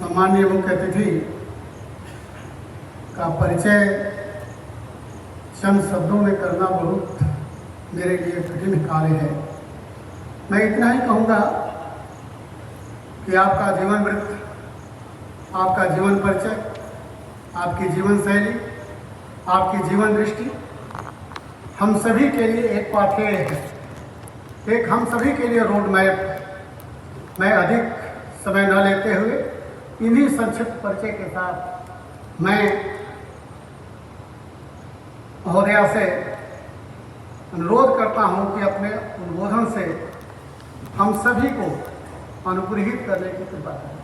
सम्माननीय मुख्य अतिथि का परिचय चंद शब्दों में करना बहुत मेरे लिए कठिन कार्य है। मैं इतना ही कहूँगा कि आपका जीवन वृत्त, आपका जीवन परिचय, आपकी जीवन शैली, आपकी जीवन दृष्टि हम सभी के लिए एक पाथेय है, एक हम सभी के लिए रोड मैप है। मैं अधिक समय न लेते हुए इन्हीं संक्षिप्त परिचय के साथ मैं महोदया से अनुरोध करता हूं कि अपने उद्बोधन से हम सभी को अनुग्रहित करने की कृपा करें।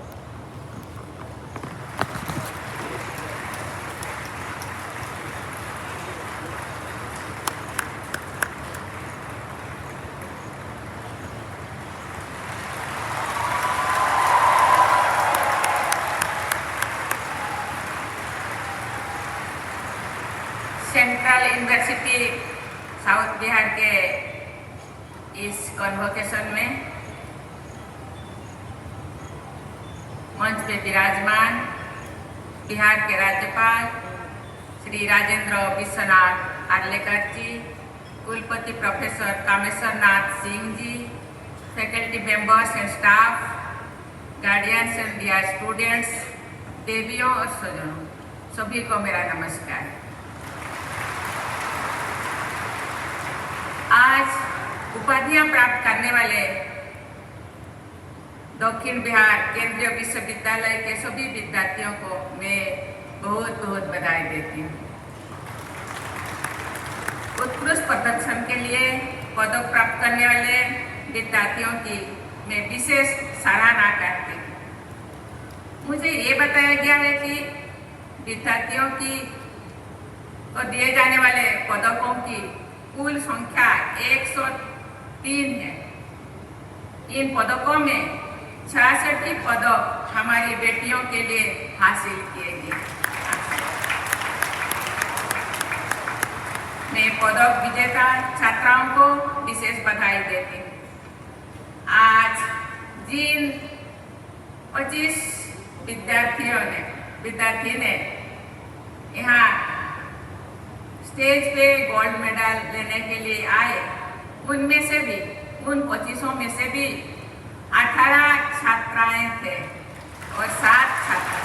सेंट्रल यूनिवर्सिटी साउथ बिहार के इस कन्वोकेशन में मंच पे विराजमान बिहार के राज्यपाल श्री राजेंद्र विश्वनाथ आर्लेकर जी, कुलपति professor Kameshwar Nath Singh ji, faculty members and staff, guardians and dear students, देवियों और स्वजनों, सभी को मेरा नमस्कार। आज उपाधियां प्राप्त करने वाले दक्षिण बिहार केंद्रीय विश्वविद्यालय के सभी विद्यार्थियों को मैं बहुत बहुत बधाई देती हूँ। उत्कृष्ट प्रदर्शन के लिए पदक प्राप्त करने वाले विद्यार्थियों की मैं विशेष सराहना करती हूँ। मुझे ये बताया गया है कि विद्यार्थियों को दिए जाने वाले पदकों की कुल संख्या 103 है। इन पदकों में 66 पदक हमारी बेटियों के लिए हासिल किए गए। मैं पदक विजेता छात्राओं को विशेष बधाई देती हूँ। आज जिन 25 विद्यार्थी ने यहाँ स्टेज पे गोल्ड मेडल लेने के लिए आए, उनमें से भी उन 25 में से भी 18 छात्राएं थे और 7 छात्र।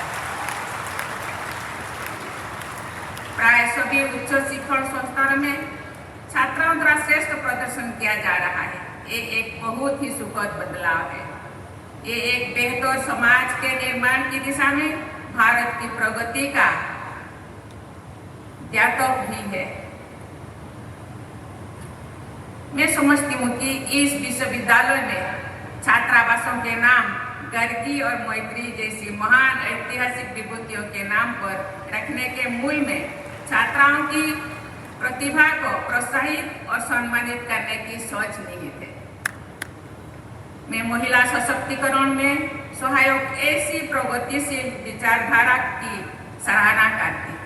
प्राय सभी उच्च शिक्षण संस्थानों में छात्राओं द्वारा श्रेष्ठ प्रदर्शन किया जा रहा है। ये एक बहुत ही सुखद बदलाव है। ये एक बेहतर समाज के निर्माण की दिशा में भारत की प्रगति का द्योतक भी है। मैं समझती हूँ कि इस विश्वविद्यालय में छात्रावासों के नाम गर्गी और मैत्री जैसी महान ऐतिहासिक विभूतियों के नाम पर रखने के मूल में छात्राओं की प्रतिभा को प्रोत्साहित और सम्मानित करने की सोच निहित है। मैं महिला सशक्तिकरण में सहायक ऐसी प्रगतिशील विचारधारा की सराहना करती हूँ।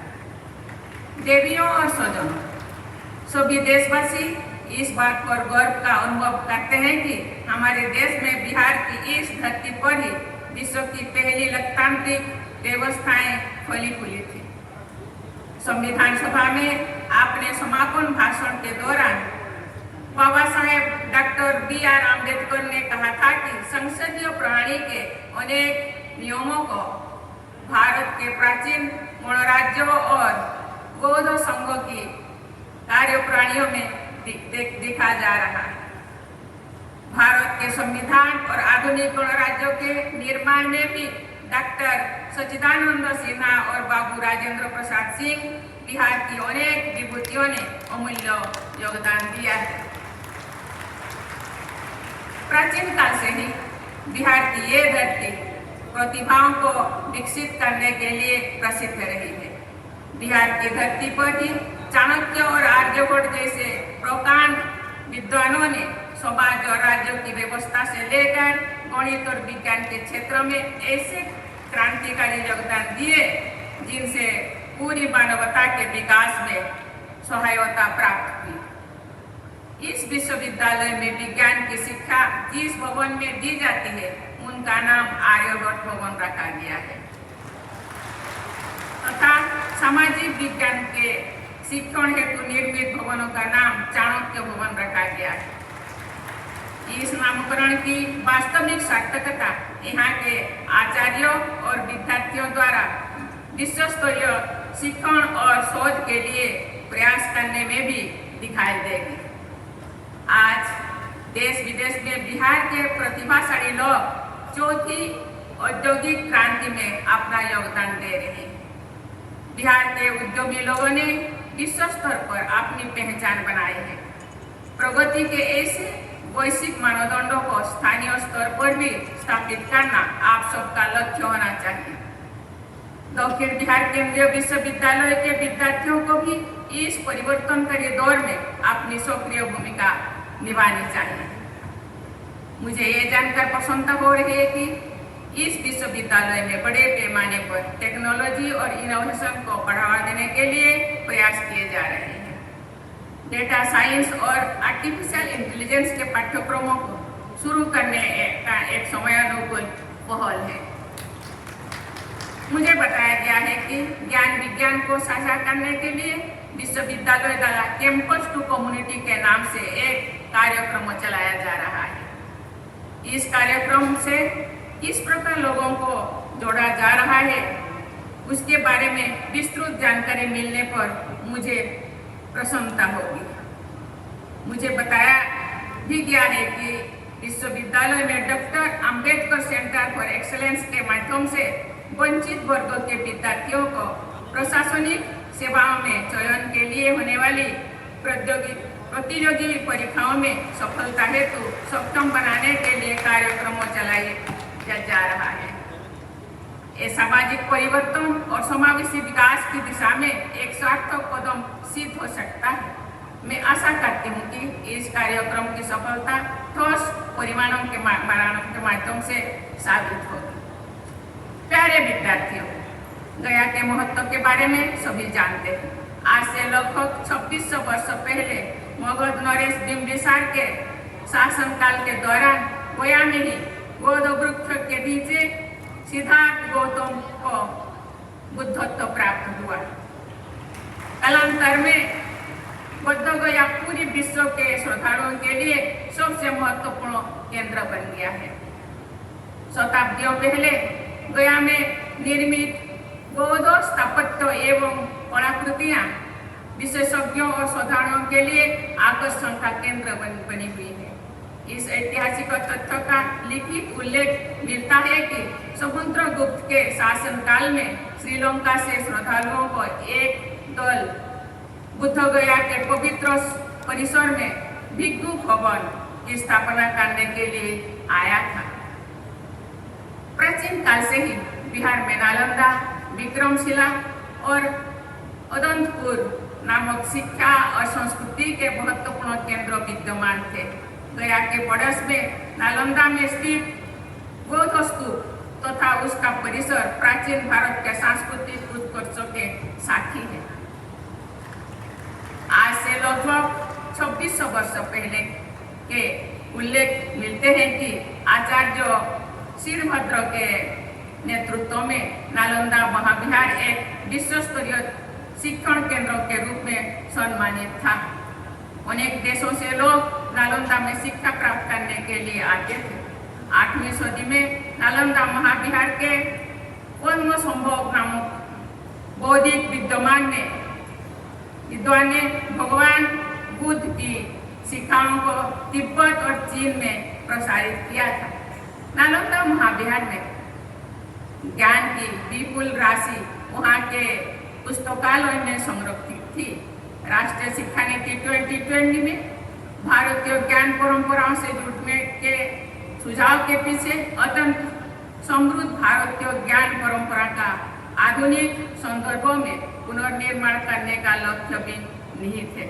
देवियों और स्वजनों, सभी देशवासी इस बात पर गर्व का अनुभव करते हैं कि हमारे देश में बिहार की इस धरती पर ही विश्व की पहली लोकतांत्रिक व्यवस्थाएं फली फूली थी। संविधान सभा में आपने समापन भाषण के दौरान बाबा साहेब डॉक्टर B.R. आम्बेडकर ने कहा था कि संसदीय प्रणाली के अनेक नियमों को भारत के प्राचीन गणराज्यों और बौद्ध संघों की कार्यप्रणालियों में देखा जा रहा है। भारत के संविधान और आधुनिक गणराज्यों के निर्माण में भी डॉक्टर सच्चिदानंद सिन्हा और बाबू राजेंद्र प्रसाद सिंह बिहार की अनेक विभूतियों ने अमूल्य योगदान दिया है। प्राचीन काल से ही बिहार की ये धरती प्रतिभाओं को विकसित करने के लिए प्रसिद्ध रही है। बिहार की धरती पर ही चाणक्य और आर्यभट्ट जैसे प्रकांड विद्वानों ने समाज और राज्यों की व्यवस्था से लेकर गणित और विज्ञान के क्षेत्रों में ऐसे क्रांतिकारी योगदान दिए जिनसे पूरी मानवता के विकास में सहायता प्राप्त हुई। इस विश्वविद्यालय में विज्ञान की शिक्षा जिस भवन में दी जाती है उनका नाम आर्यभट्ट भवन रखा गया है। सामाजिक विज्ञान के शिक्षण हेतु निर्मित भवनों का नाम चाणक्य भवन रखा गया है। इस नामकरण की वास्तविक सार्थकता यहाँ के आचार्यों और विद्यार्थियों द्वारा विश्व स्तरीय शिक्षण और शोध के लिए प्रयास करने में भी दिखाई देगी। आज देश विदेश में बिहार के प्रतिभाशाली लोग चौथी औद्योगिक क्रांति में अपना योगदान दे रहे हैं। बिहार के उद्यमी लोगों ने विश्व स्तर पर अपनी पहचान बनाई है। प्रगति के ऐसे वैश्विक मानदंडों को स्थानीय स्तर पर भी स्थापित करना आप सबका लक्ष्य होना चाहिए। दक्षिण बिहार केंद्रीय विश्वविद्यालय के विद्यार्थियों को भी इस परिवर्तनकारी दौर में अपनी सक्रिय भूमिका निभानी चाहिए। मुझे ये जानकर प्रसन्नता हो रही है कि इस विश्वविद्यालय में बड़े पैमाने पर टेक्नोलॉजी और इनोवेशन को बढ़ावा देने के लिए प्रयास किए जा रहे हैं। डेटा साइंस और आर्टिफिशियल इंटेलिजेंस के पाठ्यक्रमों को शुरू करने का एक समयानुकूल पहल है। मुझे बताया गया है कि ज्ञान विज्ञान को साझा करने के लिए विश्वविद्यालय द्वारा कैंपस टू कम्युनिटी के नाम से एक कार्यक्रम चलाया जा रहा है। इस कार्यक्रम से किस प्रकार लोगों को जोड़ा जा रहा है उसके बारे में विस्तृत जानकारी मिलने पर मुझे प्रसन्नता होगी। मुझे बताया भी गया है कि विश्वविद्यालय में doctor Ambedkar centre for excellence के माध्यम से वंचित वर्गों के विद्यार्थियों को प्रशासनिक सेवाओं में चयन के लिए होने वाली प्रतियोगी परीक्षाओं में सफलता हेतु सक्षम बनाने के लिए कार्यक्रमों चलाया जा रहा है। ये सामाजिक परिवर्तन और समावेशी विकास की दिशा में एक सार्थक कदम सिद्ध हो सकता है। मैं आशा करती हूँ कि इस कार्यक्रम की सफलता ठोस परिणामों के माध्यम से साबित होगी। प्यारे विद्यार्थियों, गया के महत्व के बारे में सभी जानते हैं। आज से लगभग 2600 वर्ष पहले मगध नरेश बिंबिसार के शासनकाल के दौरान गया में ही बोध वृक्ष के नीचे सिद्धार्थ गौतम को बुद्धत्व प्राप्त हुआ। कालांतर में बुद्ध गया पूरी विश्व के श्रद्धालुओं के लिए सबसे महत्वपूर्ण केंद्र बन गया है। शताब्दियों पहले गया में निर्मित बौद्ध स्थापत्य एवं कलाकृतियां विशेषज्ञों और श्रद्धालुओं के लिए आकर्षण का केंद्र बनी हुई है। इस ऐतिहासिक तथ्य का लिखित उल्लेख मिलता है कि समुद्रगुप्त के शासनकाल में श्रीलंका से श्रद्धालुओं को एक दल बुद्ध गया के पवित्र परिसर में भिक्षु भवन की स्थापना करने के लिए आया था। प्राचीन काल से ही बिहार में नालंदा, विक्रमशिला और अदंतपुर नामक शिक्षा और संस्कृति के महत्वपूर्ण केंद्र विद्यमान थे। गया के पड़ोस में नालंदा में स्थित बौद्ध स्तूप तथा उसका परिसर प्राचीन भारत के सांस्कृतिक उत्कर्ष के साक्षी है। आज से लगभग 2600 वर्ष पहले के उल्लेख मिलते हैं कि आचार्य शीलभद्र के नेतृत्व में नालंदा महाविहार एक विश्व स्तरीय शिक्षण केंद्र के रूप में सम्मानित था। अनेक देशों से लोग नालंदा में शिक्षा प्राप्त करने के लिए आते थे। 8वीं सदी में नालंदा महाविहार के पद्मसंभव नामक बौद्धिक विद्वान ने भगवान बुद्ध की शिक्षाओं को तिब्बत और चीन में प्रसारित किया था। नालंदा महाविहार में ज्ञान की विपुल राशि वहाँ के पुस्तकालय में संरक्षित थी। राष्ट्रीय शिक्षा नीति 2020 में भारतीय ज्ञान परंपराओं से जुड़ने के सुझाव के पीछे अत्यंत समृद्ध भारतीय ज्ञान परंपरा का आधुनिक संदर्भों में पुनर्निर्माण करने का लक्ष्य भी निहित है।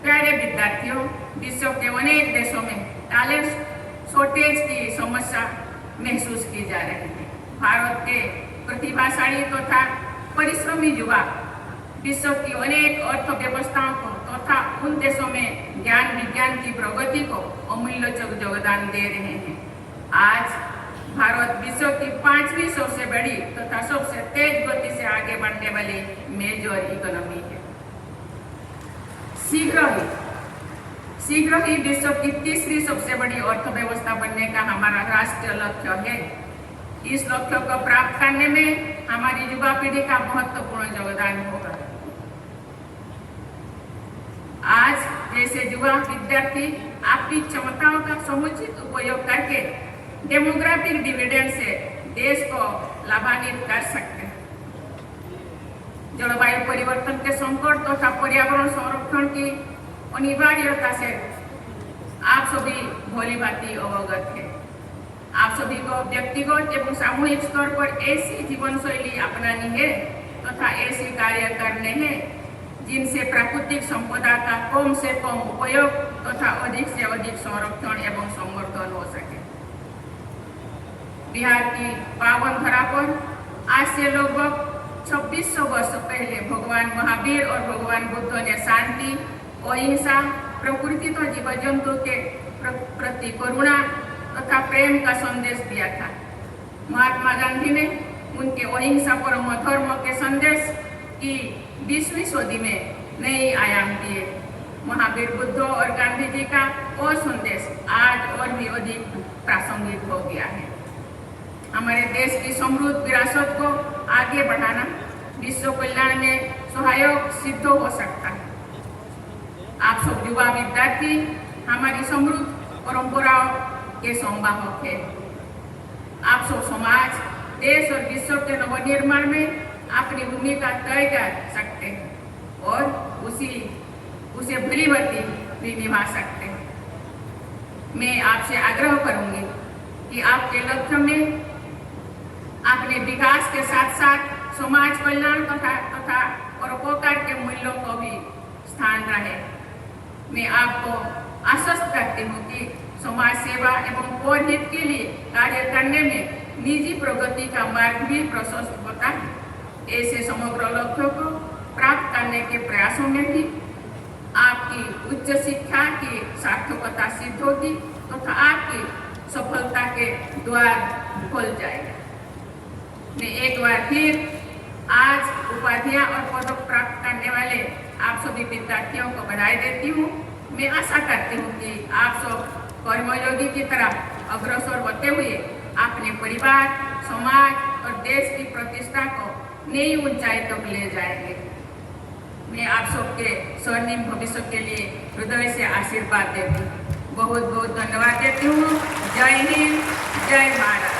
प्यारे विद्यार्थियों, विश्व के अनेक देशों में टैलेंट शॉर्टेज की समस्या महसूस की जा रही है। भारत के प्रतिभाशाली तथा परिश्रमी युवा विश्व की अनेक अर्थव्यवस्थाओं को तथा उन देशों में ज्ञान विज्ञान की प्रगति को अमूल्य योगदान दे रहे हैं। आज भारत विश्व की 5वीं सबसे बड़ी तथा सबसे तेज गति से आगे आगे बढ़ने वाली मेजर इकोनॉमी है। शीघ्र ही विश्व की तीसरी सबसे बड़ी अर्थव्यवस्था बनने का हमारा राष्ट्रीय लक्ष्य है। इस लक्ष्य को प्राप्त करने में हमारी युवा पीढ़ी का महत्वपूर्ण योगदान होगा। आज जैसे युवा विद्यार्थी आपकी क्षमताओं का समुचित उपयोग करके डेमोग्राफिक डिविडेंड से देश को लाभान्वित कर सकते हैं। जलवायु परिवर्तन के संकट तथा पर्यावरण संरक्षण की अनिवार्यता से आप सभी भली भांति अवगत है। आप सभी को व्यक्तिगत एवं सामूहिक स्तर पर ऐसी जीवन शैली अपनानी है तथा ऐसी कार्य करने हैं जिनसे प्राकृतिक संपदा का कम से कम उपयोग तथा अधिक से अधिक संरक्षण एवं संवर्धन हो सके। बिहार की पावन धरा पर आज से लगभग 2600 वर्ष पहले भगवान महावीर और भगवान बुद्ध ने शांति, अहिंसा, प्रकृति तो जीव जंतु के प्रति करुणा तथा प्रेम का संदेश दिया था। महात्मा गांधी ने उनके अहिंसा परम धर्म के संदेश की 20वीं सदी में नई आयाम दिए। महावीर बुद्ध और गांधी जी का वो संदेश आज और भी अधिक प्रासंगिक हो गया है। हमारे देश की समृद्ध विरासत को आगे बढ़ाना विश्व कल्याण में सहायक सिद्ध हो सकता है। आप सब युवा विद्यार्थी हमारी समृद्ध परंपराओं के संवाहक है। आप सब समाज, देश और विश्व के नवनिर्माण में अपनी भूमिका तय कर सकते हैं और उसे भली भांति भी निभा सकते हैं। मैं आपसे आग्रह करूंगी कि आपके लक्ष्य में अपने विकास के साथ साथ समाज कल्याण तथा परोपकार के मूल्यों को भी स्थान रहे। मैं आपको आश्वस्त करती हूँ कि समाज सेवा एवं पौरहित के लिए कार्य करने में निजी प्रगति का मार्ग भी प्रशस्त होता है। ऐसे समग्र लक्ष्यों को प्राप्त करने के प्रयासों में भी आपकी उच्च शिक्षा की सार्थकता सिद्ध होगी तथा आपकी सफलता के द्वार खुल जाएगा। मैं एक बार फिर आज उपाधियां और पदक प्राप्त करने वाले आप सभी विद्यार्थियों को बधाई देती हूँ। मैं आशा करती हूँ कि आप सब कर्मयोगी की तरफ अग्रसर होते हुए अपने परिवार, समाज और देश की प्रतिष्ठा को नई ऊंचाई तक ले जाएंगे। मैं आप सबके स्वर्णिम भविष्य के लिए हृदय से आशीर्वाद देती हूँ। बहुत बहुत धन्यवाद देती हूँ। जय हिंद, जय भारत।